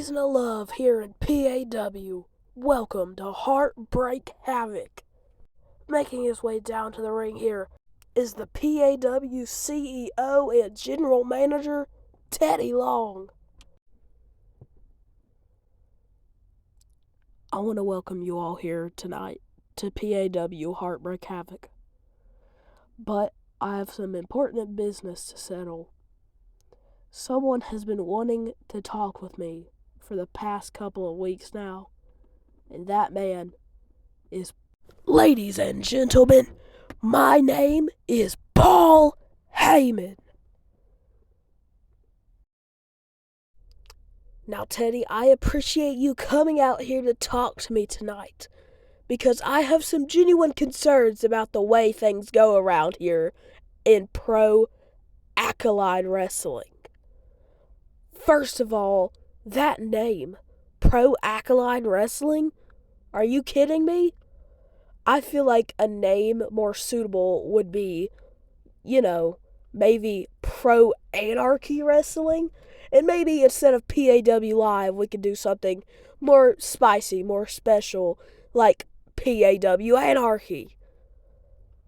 season of love here in PAW. Welcome to Heartbreak Havoc. Making his way down to the ring here is the PAW CEO and General Manager, Teddy Long. I want to welcome you all here tonight to PAW Heartbreak Havoc. But I have some important business to settle. Someone has been wanting to talk with me for the past couple of weeks now, and that man is... Ladies and gentlemen, my name is Paul Heyman. Now, Teddy, I appreciate you coming out here to talk to me tonight, because I have some genuine concerns about the way things go around here in pro acolyte wrestling. First of all, that name, Pro Acolyte Wrestling? Are you kidding me? I feel like a name more suitable would be, maybe Pro Anarchy Wrestling? And maybe instead of PAW Live, we could do something more spicy, more special, like PAW Anarchy.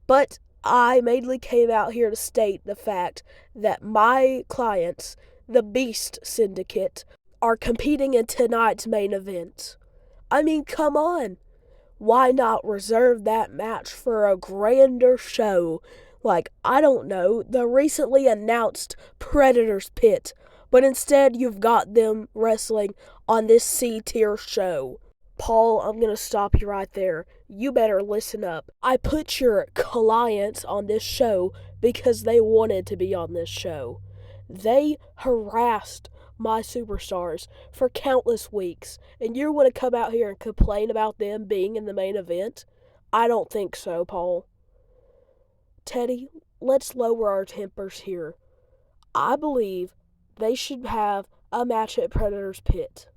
But I mainly came out here to state the fact that my clients, the Beast Syndicate, are competing in tonight's main event. I mean, come on. Why not reserve that match for a grander show? Like, I don't know, the recently announced Predator's Pit. But instead, you've got them wrestling on this C-tier show. Paul, I'm going to stop you right there. You better listen up. I put your clients on this show because they wanted to be on this show. They harassed my superstars for countless weeks, and you want to come out here and complain about them being in the main event? I don't think so, Paul. Teddy, let's lower our tempers here. I believe they should have a match at Predator's Pit.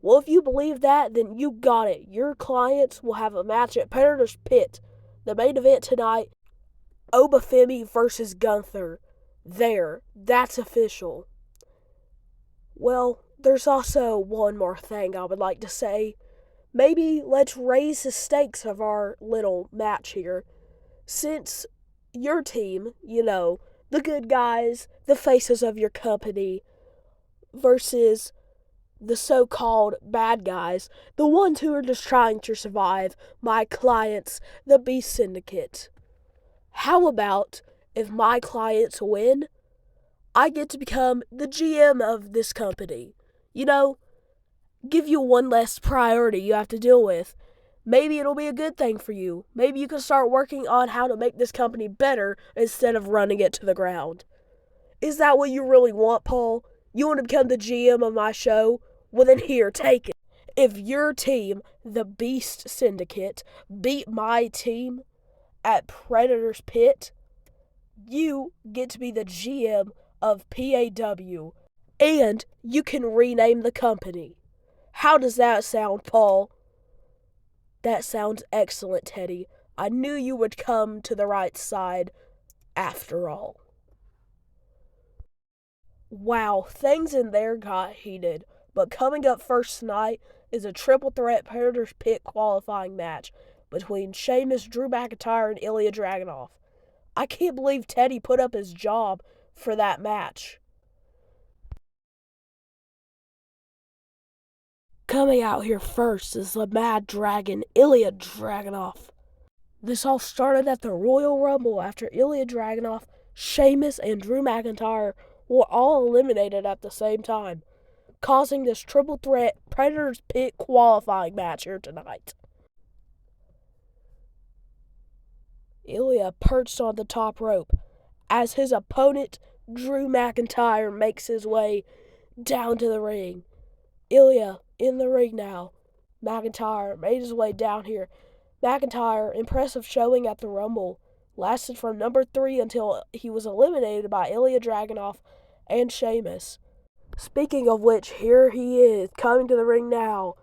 Well, if you believe that, then you got it. Your clients will have a match at Predator's Pit. The main event tonight, Obafemi versus Gunther. There, that's official. Well, there's also one more thing I would like to say. Maybe let's raise the stakes of our little match here. Since your team, the good guys, the faces of your company, versus the so-called bad guys, the ones who are just trying to survive, my clients, the Beast Syndicate. How about if my clients win, I get to become the GM of this company? Give you one less priority you have to deal with. Maybe it'll be a good thing for you. Maybe you can start working on how to make this company better instead of running it to the ground. Is that what you really want, Paul? You want to become the GM of my show? Well, then here, take it. If your team, the Beast Syndicate, beat my team at Predator's Pit, you get to be the GM of PAW, and you can rename the company. How does that sound, Paul? That sounds excellent, Teddy. I knew you would come to the right side after all. Wow, things in there got heated, but coming up first tonight is a triple threat Predator's Pit qualifying match between Sheamus, Drew McIntyre, and Ilya Dragunov. I can't believe Teddy put up his job for that match. Coming out here first is the Mad Dragon, Ilya Dragunov. This all started at the Royal Rumble after Ilya Dragunov, Sheamus, and Drew McIntyre were all eliminated at the same time, causing this triple threat Predator's Pit qualifying match here tonight. Ilya perched on the top rope as his opponent, Drew McIntyre, makes his way down to the ring. Ilya in the ring now. McIntyre made his way down here. McIntyre, impressive showing at the Rumble, lasted from number 3 until he was eliminated by Ilya Dragunov and Sheamus. Speaking of which, here he is, coming to the ring now,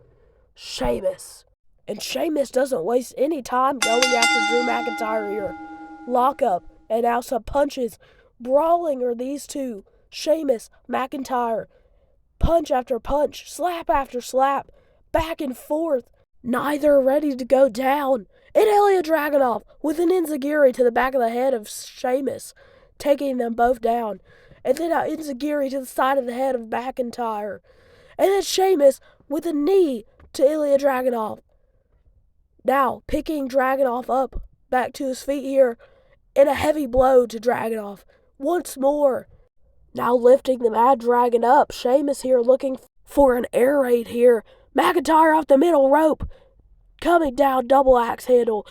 Sheamus. And Sheamus doesn't waste any time going after Drew McIntyre here. Lock up, and now some punches. Brawling are these two, Sheamus, McIntyre. Punch after punch, slap after slap, back and forth. Neither ready to go down. And Ilya Dragunov with an enziguri to the back of the head of Sheamus, taking them both down. And then an enziguri to the side of the head of McIntyre. And then Sheamus with a knee to Ilya Dragunov. Now picking Dragunov up back to his feet here, and a heavy blow to Dragunov. Once more. Now lifting the Mad Dragon up. Sheamus here looking for an air raid here. McIntyre off the middle rope. Coming down, double axe handle.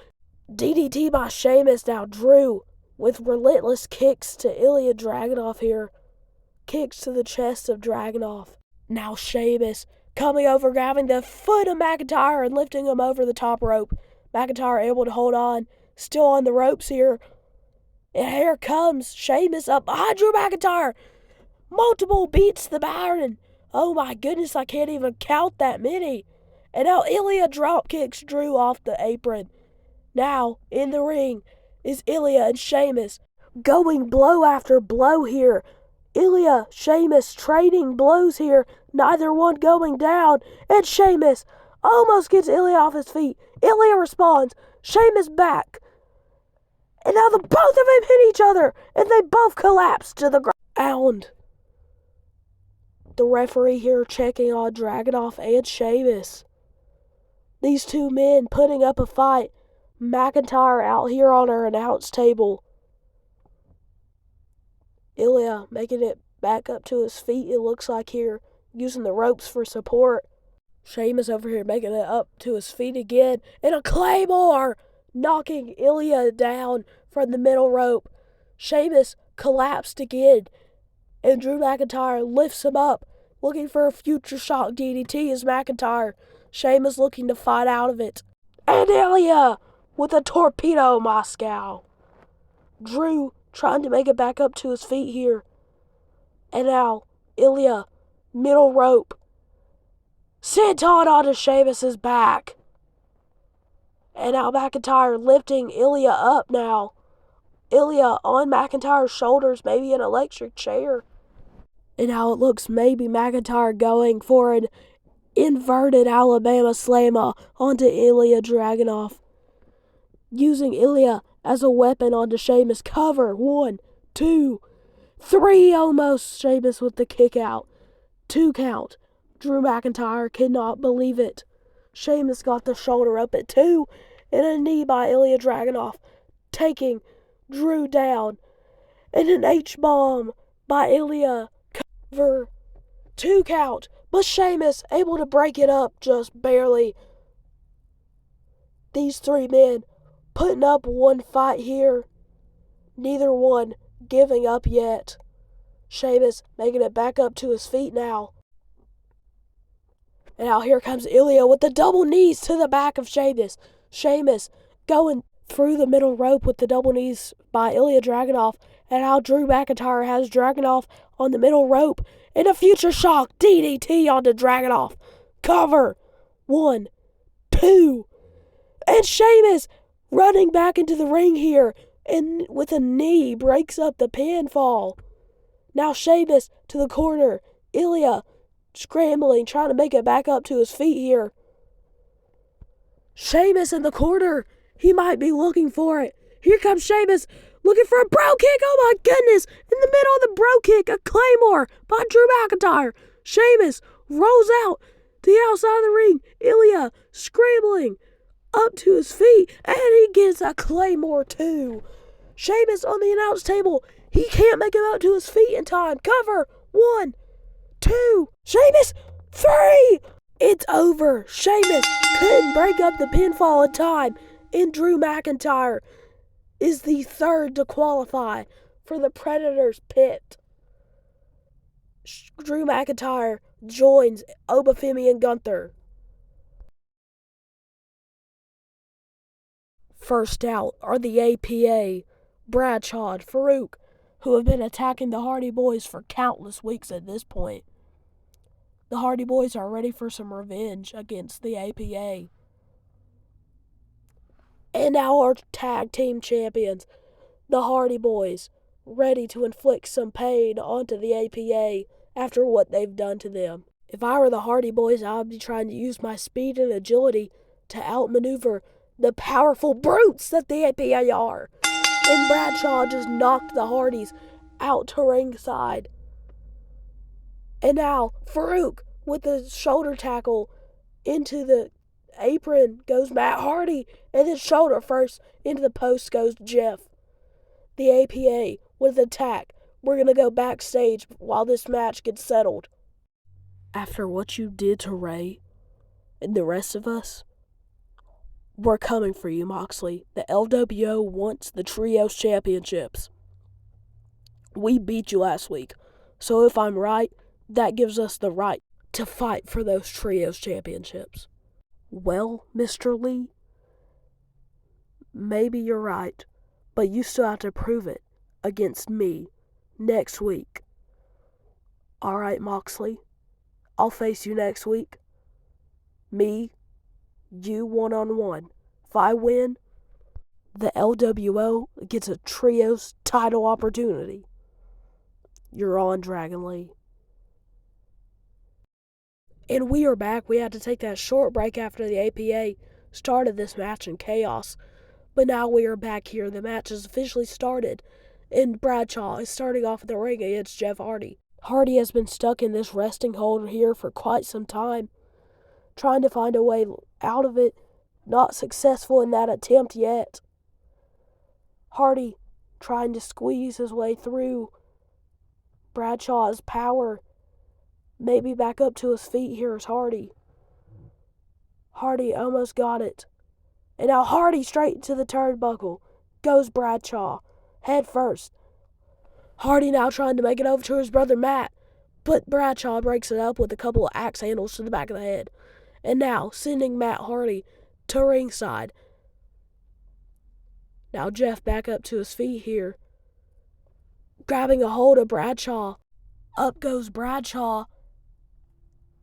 DDT by Sheamus. Now Drew with relentless kicks to Ilya Dragunov here. Kicks to the chest of Dragunov. Now Sheamus coming over, grabbing the foot of McIntyre and lifting him over the top rope. McIntyre able to hold on. Still on the ropes here. And here comes Sheamus up behind Drew McIntyre. Multiple beats the Baron. Oh my goodness, I can't even count that many. And now Ilya drop kicks Drew off the apron. Now, in the ring, is Ilya and Sheamus going blow after blow here. Ilya, Sheamus trading blows here. Neither one going down. And Sheamus almost gets Ilya off his feet. Ilya responds. Sheamus back. And now the both of them hit each other. And they both collapse to the ground. The referee here checking on Dragunov and Sheamus. These two men putting up a fight. McIntyre out here on our announce table. Ilya making it back up to his feet, it looks like here, using the ropes for support. Sheamus over here making it up to his feet again. And a Claymore! Knocking Ilya down from the middle rope. Sheamus collapsed again. And Drew McIntyre lifts him up, looking for a future shock DDT as McIntyre. Sheamus looking to fight out of it. And Ilya with a torpedo Moscow. Drew trying to make it back up to his feet here. And now Ilya, middle rope. Senton onto Sheamus' back. And now McIntyre lifting Ilya up now. Ilya on McIntyre's shoulders, maybe an electric chair. And now it looks maybe McIntyre going for an inverted Alabama Slammer onto Ilya Dragunov. Using Ilya as a weapon onto Sheamus. Cover. 1, 2, 3 almost. Sheamus with the kick out. 2 count. Drew McIntyre cannot believe it. Sheamus got the shoulder up at 2. And a knee by Ilya Dragunov. Taking Drew down. And an H-bomb by Ilya. Cover. 2 count. But Sheamus able to break it up just barely. These 3 men putting up one fight here. Neither one giving up yet. Sheamus making it back up to his feet now. And now here comes Ilya with the double knees to the back of Sheamus. Sheamus going through the middle rope with the double knees by Ilya Dragunov. And now Drew McIntyre has Dragunov on the middle rope. And a future shock DDT onto Dragunov. Cover. 1, 2. And Sheamus running back into the ring here. And with a knee breaks up the pinfall. Now Sheamus to the corner. Ilya scrambling, trying to make it back up to his feet here. Sheamus in the corner. He might be looking for it. Here comes Sheamus looking for a bro kick. Oh my goodness. In the middle of the bro kick, a Claymore by Drew McIntyre. Sheamus rolls out to the outside of the ring. Ilya scrambling up to his feet. And he gets a Claymore too. Sheamus on the announce table. He can't make it up to his feet in time. Cover. 1, 2. Sheamus. 3. It's over. Sheamus couldn't break up the pinfall in time. And Drew McIntyre is the 3rd to qualify for the Predators pit. Drew McIntyre joins Obafemi and Gunther. First out are the APA, Bradshaw and Farouk, who have been attacking the Hardy Boys for countless weeks at this point. The Hardy Boys are ready for some revenge against the APA. And now our tag team champions, the Hardy Boys, ready to inflict some pain onto the APA after what they've done to them. If I were the Hardy Boys, I would be trying to use my speed and agility to outmaneuver the powerful brutes that the APA are. And Bradshaw just knocked the Hardys out to ringside. And now Farouk with the shoulder tackle into the apron goes Matt Hardy, and then shoulder first into the post goes Jeff. The APA with attack. We're going to go backstage while this match gets settled. After what you did to Ray and the rest of us, we're coming for you, Moxley. The LWO wants the Trios Championships. We beat you last week, so if I'm right, that gives us the right to fight for those Trios Championships. Well, Mr. Lee, maybe you're right, but you still have to prove it against me next week. Alright, Moxley, I'll face you next week. Me, you one-on-one. If I win, the LWO gets a Trios title opportunity. You're on, Dragon Lee. And we are back. We had to take that short break after the APA started this match in chaos. But now we are back here. The match has officially started. And Bradshaw is starting off in the ring against Jeff Hardy. Hardy has been stuck in this resting hold here for quite some time, trying to find a way out of it. Not successful in that attempt yet. Hardy trying to squeeze his way through Bradshaw's power. Maybe back up to his feet here is Hardy. Hardy almost got it. And now Hardy straight to the turnbuckle. Goes Bradshaw. Head first. Hardy now trying to make it over to his brother Matt. But Bradshaw breaks it up with a couple of axe handles to the back of the head. And now sending Matt Hardy to ringside. Now Jeff back up to his feet here. Grabbing a hold of Bradshaw. Up goes Bradshaw.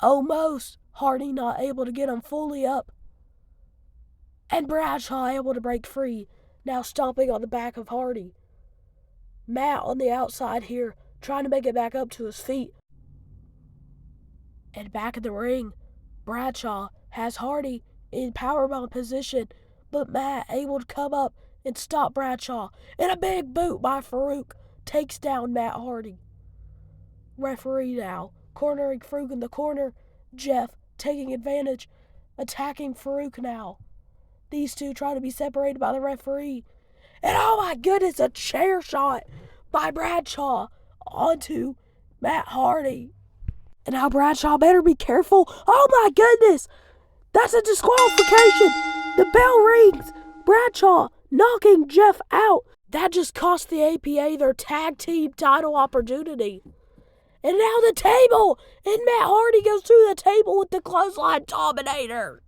Almost. Hardy not able to get him fully up. And Bradshaw able to break free. Now stomping on the back of Hardy. Matt on the outside here, trying to make it back up to his feet. And back in the ring, Bradshaw has Hardy in powerbomb position, but Matt able to come up and stop Bradshaw. And a big boot by Farouk takes down Matt Hardy. Referee now, cornering Farouk in the corner. Jeff taking advantage, attacking Farouk now. These two try to be separated by the referee. And oh my goodness, a chair shot by Bradshaw onto Matt Hardy. And now Bradshaw better be careful. Oh my goodness, that's a disqualification. The bell rings. Bradshaw knocking Jeff out. That just cost the APA their tag team title opportunity. And now the table. And Matt Hardy goes through the table with the clothesline Dominator.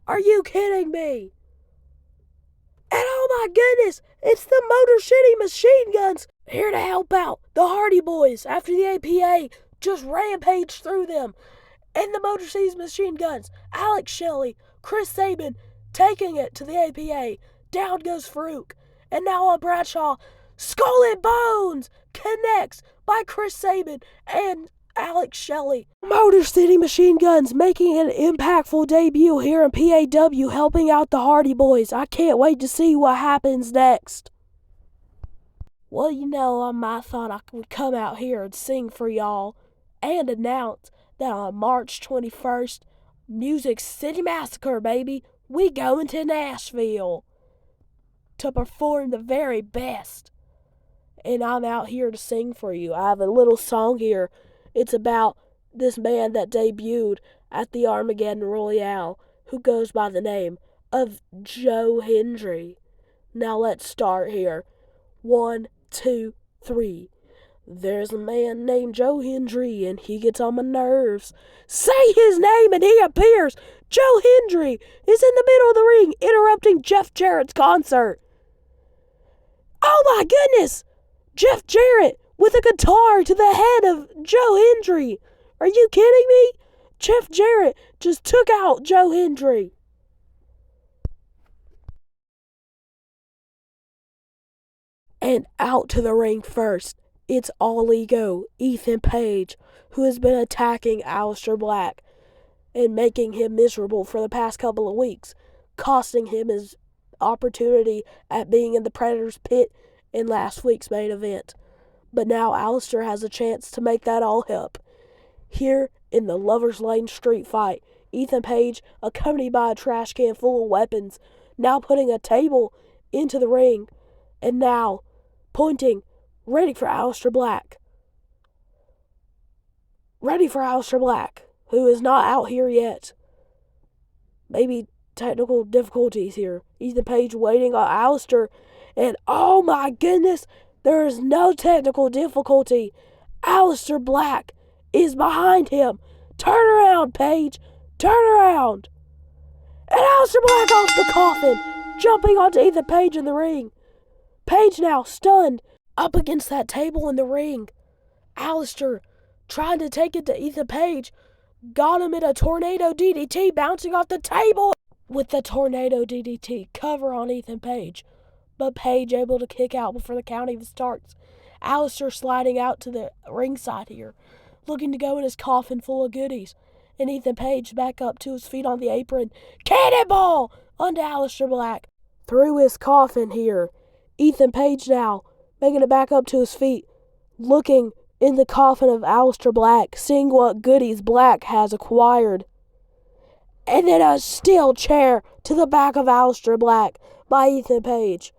Are you kidding me? And oh my goodness, it's the Motor City Machine Guns here to help out the Hardy Boys after the APA just rampaged through them. And the Motor City Machine Guns, Alex Shelley, Chris Sabin taking it to the APA. Down goes Farouk. And now on Bradshaw, Skull and Bones connects by Chris Sabin and Alex Shelley. Motor City Machine Guns making an impactful debut here in PAW, helping out the Hardy Boys. I can't wait to see what happens next. Well, you know, I thought I would come out here and sing for y'all and announce that on March 21st, Music City Massacre, baby, we going to Nashville to perform the very best. And I'm out here to sing for you. I have a little song here. It's about this man that debuted at the Armageddon Royale who goes by the name of Joe Hendry. Now let's start here. 1, 2, 3. There's a man named Joe Hendry and he gets on my nerves. Say his name and he appears. Joe Hendry is in the middle of the ring interrupting Jeff Jarrett's concert. Oh my goodness! Jeff Jarrett with a guitar to the head of Joe Hendry. Are you kidding me? Jeff Jarrett just took out Joe Hendry. And out to the ring first, It's all ego, Ethan Page, who has been attacking Aleister Black and making him miserable for the past couple of weeks, costing him his opportunity at being in the Predator's pit in last week's main event. But now Aleister has a chance to make that all help. Here in the Lover's Lane street fight, Ethan Page, accompanied by a trash can full of weapons, now putting a table into the ring, and now pointing, ready for Aleister Black. Ready for Aleister Black, who is not out here yet. Maybe technical difficulties here. Ethan Page waiting on Aleister, and oh my goodness, there is no technical difficulty. Aleister Black is behind him. Turn around, Page. Turn around. And Aleister Black off the coffin, jumping onto Ethan Page in the ring. Page now stunned up against that table in the ring. Aleister trying to take it to Ethan Page. Got him in a tornado DDT, bouncing off the table with the tornado DDT cover on Ethan Page. But Page able to kick out before the count even starts. Aleister sliding out to the ringside here, looking to go in his coffin full of goodies. And Ethan Page back up to his feet on the apron. Cannonball onto Aleister Black. Through his coffin here. Ethan Page now making it back up to his feet, looking in the coffin of Aleister Black, seeing what goodies Black has acquired. And then a steel chair to the back of Aleister Black by Ethan Page.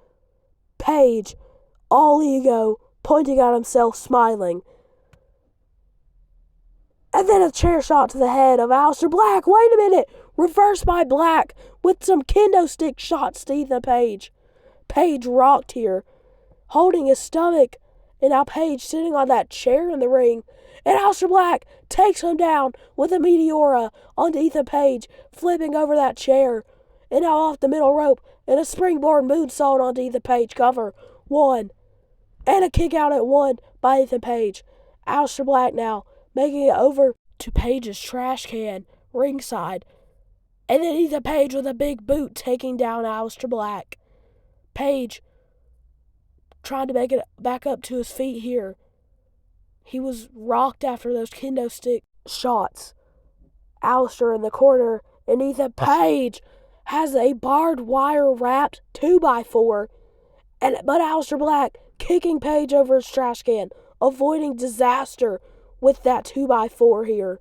Page, all ego, pointing at himself, smiling. And then a chair shot to the head of Aleister Black. Wait a minute! Reversed by Black with some kendo stick shots to Ethan Page. Page rocked here, holding his stomach. And now Page sitting on that chair in the ring. And Aleister Black takes him down with a Meteora onto Ethan Page, flipping over that chair. And now off the middle rope, and a springboard moonsault onto Ethan Page. Cover. 1. And a kick out at 1 by Ethan Page. Aleister Black now making it over to Page's trash can, ringside. And then Ethan Page with a big boot taking down Aleister Black. Page trying to make it back up to his feet here. He was rocked after those kendo stick shots. Aleister in the corner, and Ethan Page has a barbed wire wrapped 2x4. But Aleister Black kicking Page over his trash can, avoiding disaster with that 2x4 here.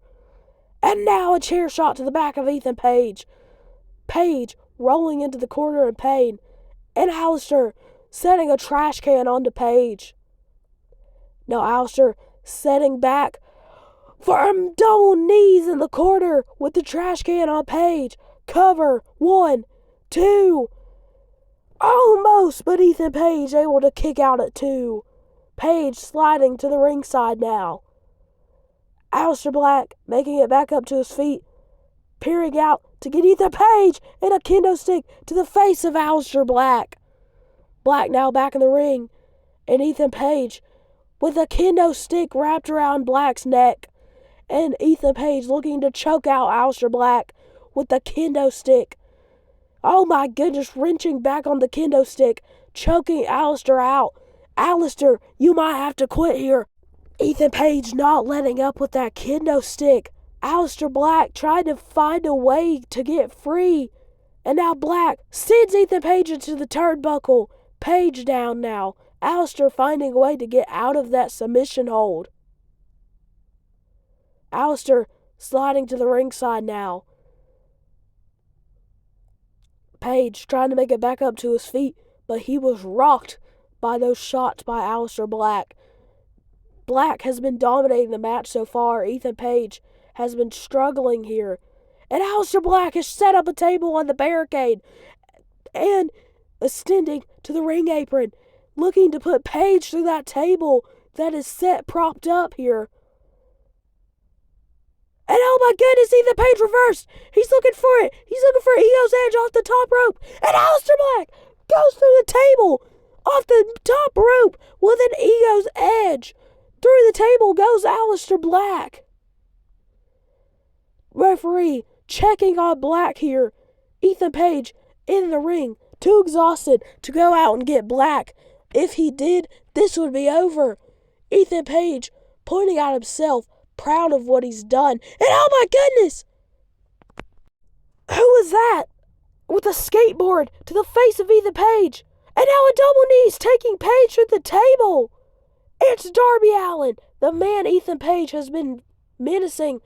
And now a chair shot to the back of Ethan Page. Page rolling into the corner in pain. And Aleister setting a trash can onto Page. Now Aleister setting back for double knees in the corner with the trash can on Page. Cover. 1, 2. Almost, but Ethan Page able to kick out at 2. Page sliding to the ringside now. Aleister Black making it back up to his feet, peering out to get Ethan Page and a kendo stick to the face of Aleister Black. Black now back in the ring, and Ethan Page with a kendo stick wrapped around Black's neck. And Ethan Page looking to choke out Aleister Black with the kendo stick. Oh my goodness, wrenching back on the kendo stick, choking Aleister out. Aleister, you might have to quit here. Ethan Page not letting up with that kendo stick. Aleister Black tried to find a way to get free. And now Black sends Ethan Page into the turnbuckle. Page down now. Aleister finding a way to get out of that submission hold. Aleister sliding to the ringside now. Page trying to make it back up to his feet, but he was rocked by those shots by Aleister Black. Black has been dominating the match so far. Ethan Page has been struggling here. And Aleister Black has set up a table on the barricade and ascending to the ring apron, looking to put Page through that table that is set propped up here. And oh my goodness, Ethan Page reversed. He's looking for it. He's looking for Ego's Edge off the top rope. And Aleister Black goes through the table off the top rope with an Ego's Edge. Through the table goes Aleister Black. Referee checking on Black here. Ethan Page in the ring, too exhausted to go out and get Black. If he did, this would be over. Ethan Page pointing at himself, proud of what he's done. And oh my goodness! Who was that? With a skateboard to the face of Ethan Page. And now a double knees taking Page to the table. It's Darby Allin, the man Ethan Page has been menacing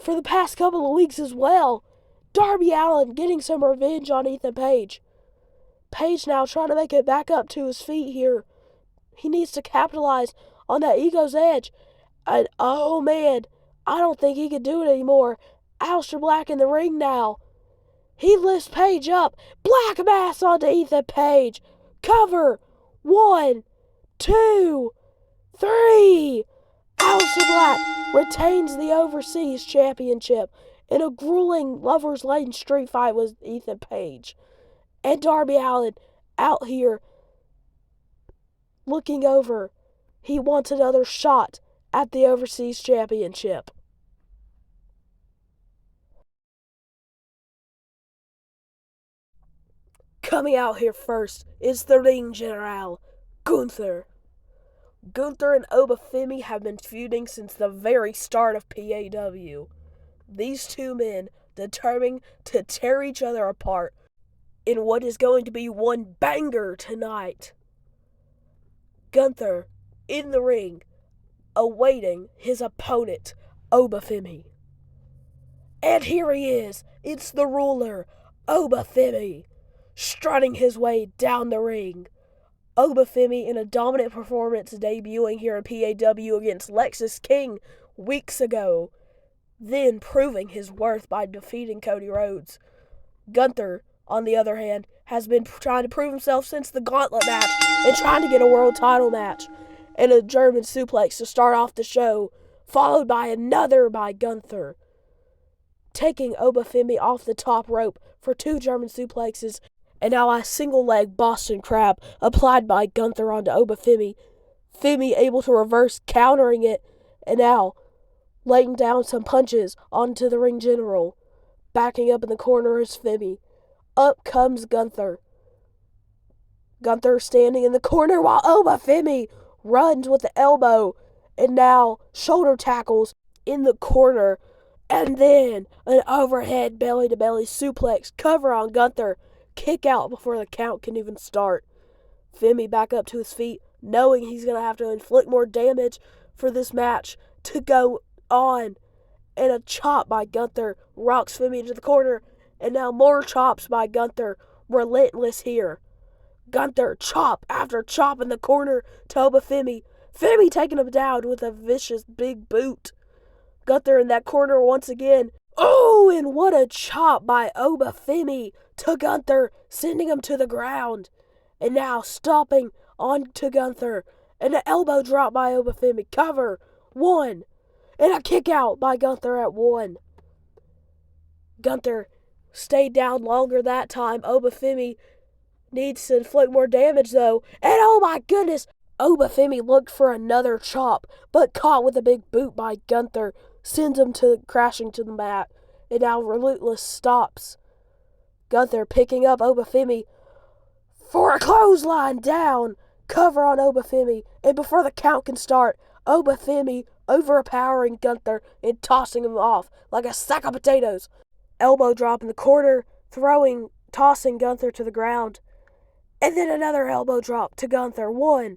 for the past couple of weeks as well. Darby Allin getting some revenge on Ethan Page. Page now trying to make it back up to his feet here. He needs to capitalize on that ego's edge. And oh man, I don't think he can do it anymore. Aleister Black in the ring now. He lifts Page up. Black Mass onto Ethan Page. Cover. 1, 2, 3. Aleister Black retains the Overseas Championship in a grueling Lovers Lane street fight with Ethan Page. And Darby Allin out here looking over. He wants another shot at the Overseas Championship. Coming out here first is the ring general, Gunther. Gunther and Obafemi have been feuding since the very start of PAW. These two men determined to tear each other apart in what is going to be one banger tonight. Gunther in the ring, awaiting his opponent, Obafemi. And here he is. It's the ruler, Obafemi, strutting his way down the ring. Obafemi in a dominant performance debuting here in PAW against Lexis King weeks ago, then proving his worth by defeating Cody Rhodes. Gunther, on the other hand, has been trying to prove himself since the Gauntlet match and trying to get a world title match and a German suplex to start off the show, followed by another by Gunther, taking Obafemi off the top rope for 2 German suplexes, and now a single leg Boston Crab applied by Gunther onto Obafemi. Femi able to reverse, countering it, and now laying down some punches onto the ring general. Backing up in the corner is Femi. Up comes Gunther. Gunther standing in the corner while Obafemi runs with the elbow and now shoulder tackles in the corner. And then an overhead belly-to-belly suplex cover on Gunther. Kick out before the count can even start. Femi back up to his feet, knowing he's going to have to inflict more damage for this match to go on. And a chop by Gunther rocks Femi into the corner. And now more chops by Gunther. Relentless here. Gunther chop after chop in the corner to Obafemi. Femi taking him down with a vicious big boot. Gunther in that corner once again. Oh, and what a chop by Obafemi to Gunther, sending him to the ground. And now stopping on to Gunther. And an elbow drop by Obafemi. Cover. 1. And a kick out by Gunther at 1. Gunther stayed down longer that time. Obafemi needs to inflict more damage though. And oh my goodness, Obafemi looked for another chop, but caught with a big boot by Gunther. Sends him crashing to the mat. And now Relentless stops. Gunther picking up Obafemi for a clothesline down. Cover on Obafemi. And before the count can start, Obafemi overpowering Gunther and tossing him off like a sack of potatoes. Elbow drop in the corner, tossing Gunther to the ground. And then another elbow drop to Gunther. 1.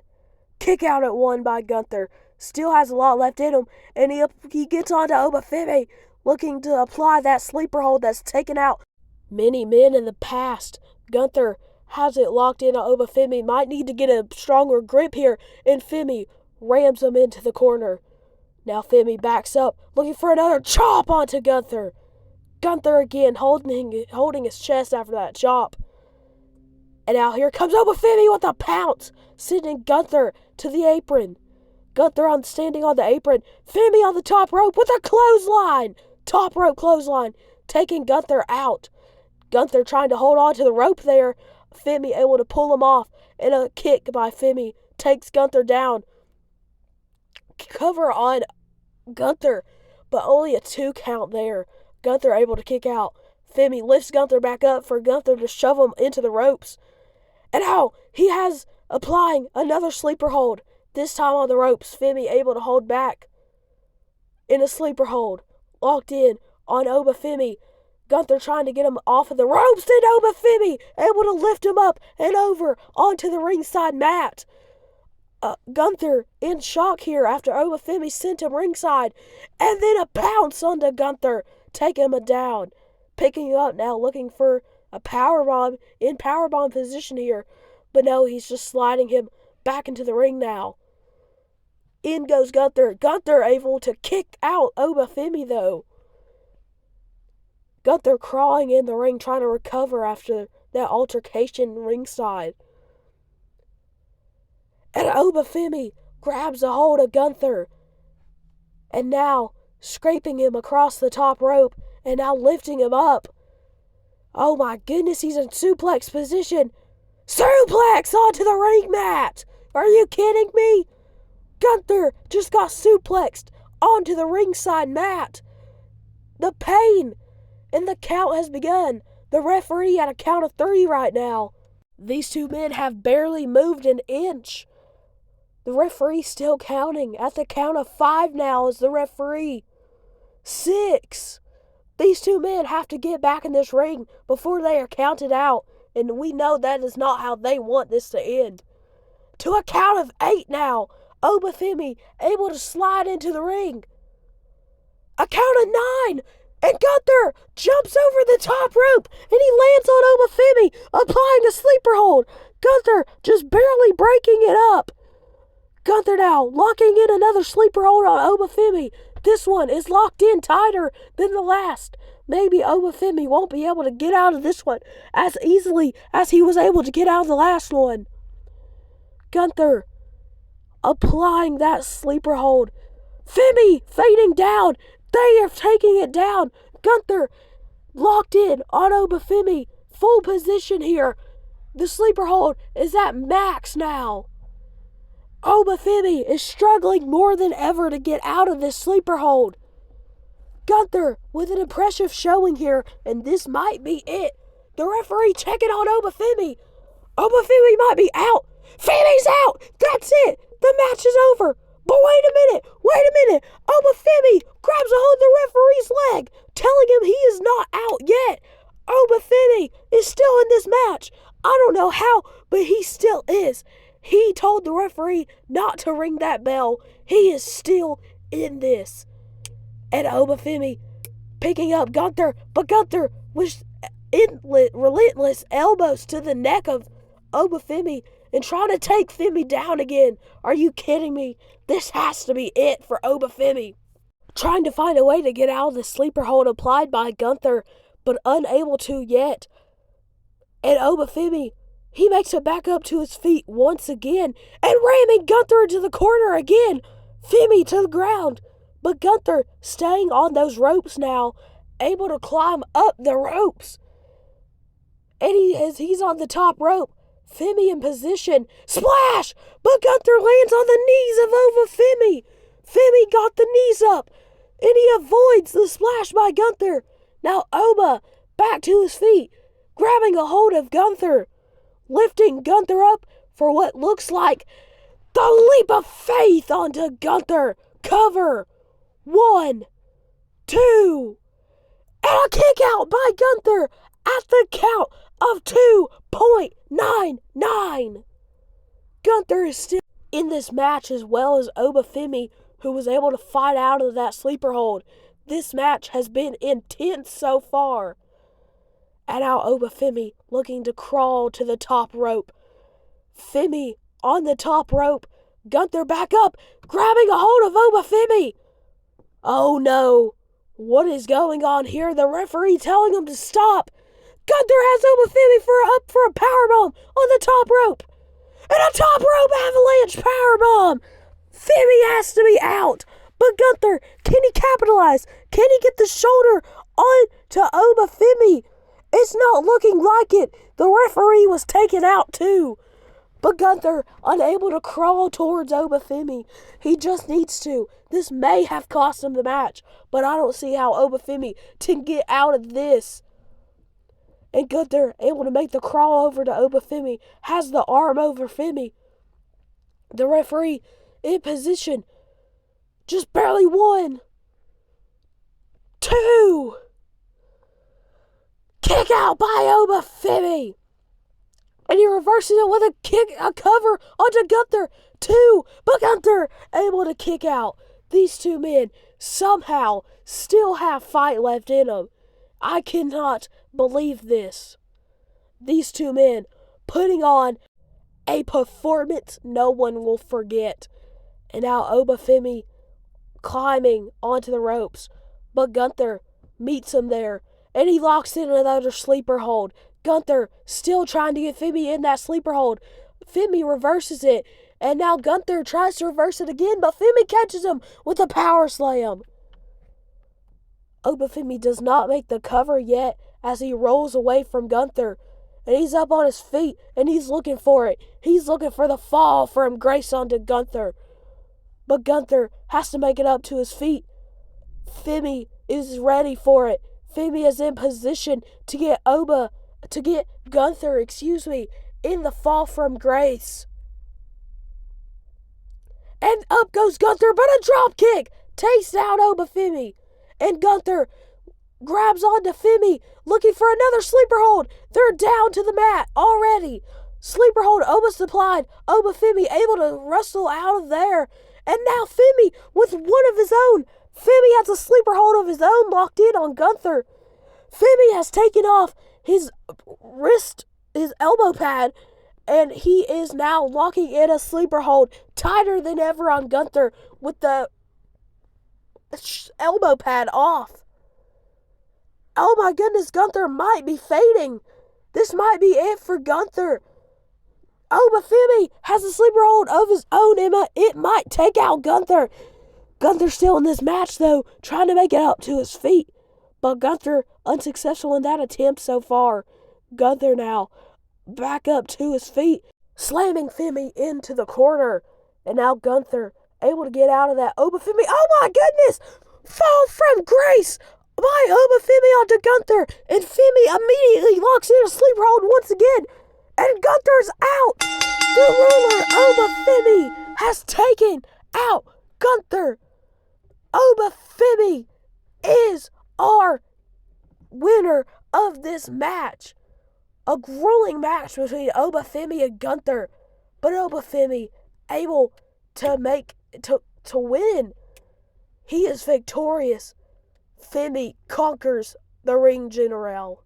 Kick out at 1 by Gunther. Still has a lot left in him. And he gets onto Obafemi, looking to apply that sleeper hold that's taken out many men in the past. Gunther has it locked in on Obafemi. Might need to get a stronger grip here. And Femi rams him into the corner. Now Femi backs up, looking for another chop onto Gunther. Gunther again holding his chest after that chop. And now here comes Obafemi with a pounce, sending Gunther to the apron. Gunther standing on the apron. Femi on the top rope with a clothesline. Top rope clothesline, taking Gunther out. Gunther trying to hold on to the rope there. Femi able to pull him off. And a kick by Femi takes Gunther down. Cover on Gunther, but only a 2 count there. Gunther able to kick out. Femi lifts Gunther back up for Gunther to shove him into the ropes. And now he has applying another sleeper hold. This time on the ropes, Femi able to hold back in a sleeper hold. Locked in on Obafemi. Gunther trying to get him off of the ropes, and Obafemi able to lift him up and over onto the ringside mat. Gunther in shock here after Obafemi sent him ringside, and then a pounce onto Gunther, taking him down. Picking him up now, looking for a powerbomb in powerbomb position here, but no, he's just sliding him back into the ring now. In goes Gunther. Gunther able to kick out Obafemi though. Gunther crawling in the ring, trying to recover after that altercation ringside. And Obafemi grabs a hold of Gunther. And now scraping him across the top rope and now lifting him up. Oh my goodness, he's in suplex position. Suplex onto the ring mat. Are you kidding me? Gunther just got suplexed onto the ringside mat. The pain and the count has begun. The referee at a count of 3 right now. These two men have barely moved an inch. The referee still counting. At the count of 5 now is the referee. 6. These two men have to get back in this ring before they are counted out. And we know that is not how they want this to end. To a count of 8 now. Obafemi able to slide into the ring. A count of 9. And Gunther jumps over the top rope. And he lands on Obafemi, applying a sleeper hold. Gunther just barely breaking it up. Gunther now locking in another sleeper hold on Obafemi. This one is locked in tighter than the last. Maybe Obafemi won't be able to get out of this one as easily as he was able to get out of the last one. Gunther applying that sleeper hold. Femi fading down. They are taking it down. Gunther locked in on Obafemi. Full position here. The sleeper hold is at max now. Obafemi is struggling more than ever to get out of this sleeper hold. Gunther with an impressive showing here, and this might be it. The referee checking on Obafemi. Obafemi might be out. Femi's out. That's it. The match is over. But wait a minute. Obafemi grabs a hold of the referee's leg, telling him he is not out yet. Obafemi is still in this match. I don't know how, but he still is. He told the referee not to ring that bell. He is still in this. And Obafemi picking up Gunther, but Gunther was relentless elbows to the neck of Obafemi and trying to take Femi down again. Are you kidding me? This has to be it for Obafemi. Trying to find a way to get out of the sleeper hold applied by Gunther, but unable to yet. And Obafemi, he makes it back up to his feet once again and ramming Gunther into the corner again. Femi to the ground. But Gunther staying on those ropes now, able to climb up the ropes. And he's on the top rope. Femi in position. Splash! But Gunther lands on the knees of Obafemi. Femi got the knees up. And he avoids the splash by Gunther. Now Oba back to his feet, grabbing a hold of Gunther. Lifting Gunther up for what looks like the leap of faith onto Gunther. Cover. 1, 2, and a kick out by Gunther at the count of 2.99. Gunther is still in this match as well as Obafemi, who was able to fight out of that sleeper hold. This match has been intense so far. And now Obafemi looking to crawl to the top rope. Femi on the top rope. Gunther back up, grabbing a hold of Obafemi. Oh no. What is going on here? The referee telling him to stop. Gunther has Obafemi up for a powerbomb on the top rope. And a top rope avalanche powerbomb. Femi has to be out. But Gunther, can he capitalize? Can he get the shoulder on to Obafemi? It's not looking like it. The referee was taken out too. But Gunther, unable to crawl towards Obafemi. He just needs to. This may have cost him the match, but I don't see how Obafemi can get out of this. And Gunther, able to make the crawl over to Obafemi, has the arm over Femi. The referee in position. Just barely 1, 2. Kick out by Obafemi. And he reverses it with a cover onto Gunther. 2. But Gunther able to kick out. These two men somehow still have fight left in them. I cannot believe this. These two men putting on a performance no one will forget. And now Obafemi climbing onto the ropes. But Gunther meets him there. And he locks in another sleeper hold. Gunther still trying to get Femi in that sleeper hold. Femi reverses it. And now Gunther tries to reverse it again. But Femi catches him with a power slam. Obafemi does not make the cover yet as he rolls away from Gunther. And he's up on his feet and he's looking for it. He's looking for the fall from Grace onto Gunther. But Gunther has to make it up to his feet. Femi is ready for it. Femi is in position to get Gunther, in the fall from Grace. And up goes Gunther, but a drop kick takes down Obafemi. And Gunther grabs onto Femi, looking for another sleeper hold. They're down to the mat already. Sleeper hold almost applied. Obafemi able to wrestle out of there. And now Femi with one of his own. Femi has a sleeper hold of his own locked in on Gunther. Femi has taken off his elbow pad, and he is now locking in a sleeper hold tighter than ever on Gunther with the elbow pad off. Oh my goodness, Gunther might be fading. This might be it for Gunther. Obafemi has a sleeper hold of his own. It might take out Gunther. Gunther's still in this match, though, trying to make it up to his feet. But Gunther unsuccessful in that attempt so far. Gunther now back up to his feet, slamming Femi into the corner. And now Gunther able to get out of that. Obafemi, oh my goodness! Fall from Grace by Obafemi onto Gunther. And Femi immediately locks in a sleeper hold once again. And Gunther's out. The ruler, Obafemi, has taken out Gunther. Obafemi is our winner of this match. A grueling match between Obafemi and Gunther. But Obafemi able to win. He is victorious. Femi conquers the ring general.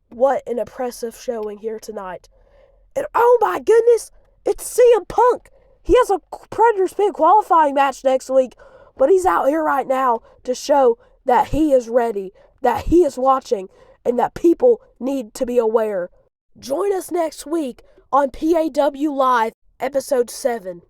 What an impressive showing here tonight. And oh my goodness, it's CM Punk. He has a Predator Spin qualifying match next week, but he's out here right now to show that he is ready, that he is watching, and that people need to be aware. Join us next week on PAW Live, Episode 7.